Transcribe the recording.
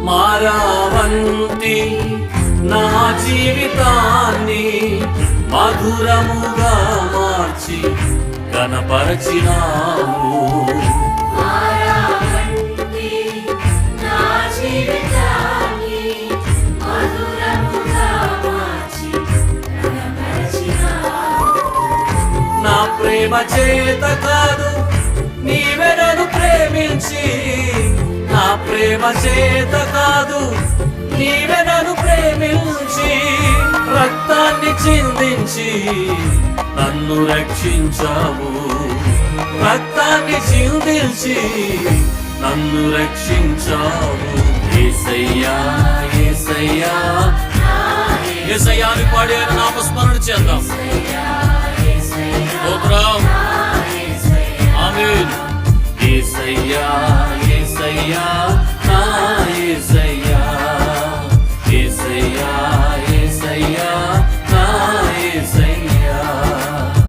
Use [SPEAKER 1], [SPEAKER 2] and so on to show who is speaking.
[SPEAKER 1] మారావంతి నా జీవితాన్ని మధురముగా మార్చి కనపరచినావు. నా ప్రేమ చేత కాదు నీవే నన్ను ప్రేమించి, నా ప్రేమ చేత కాదు నీవే నన్ను ప్రేమించి, రక్తాన్ని చిందించి నన్ను రక్షించావు. రక్తాన్ని చిందించి నన్ను రక్షించావు. యేసయ్యా యేసయ్యా యేసయ్యా అని పాడి ఆయన నామస్మరణ చేద్దాం. స్తోత్రం. ఆమేన్. యేసయ్యా యేసయ్యా